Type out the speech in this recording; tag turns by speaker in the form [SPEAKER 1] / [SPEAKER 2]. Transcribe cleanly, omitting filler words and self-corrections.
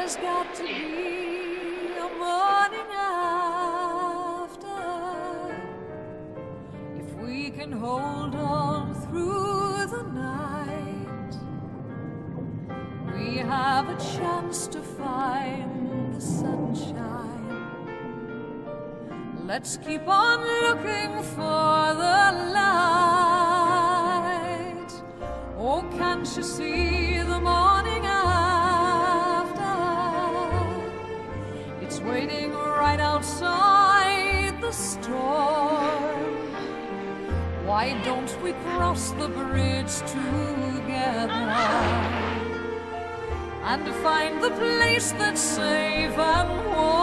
[SPEAKER 1] There's got to be a morning after. If we can hold on through the night, we have a chance to find the sunshine. Let's keep on looking for the light. Oh, can't you see the morning after? It's waiting right outside the storm. Why don't we cross the bridge together and find the place that's safe and warm?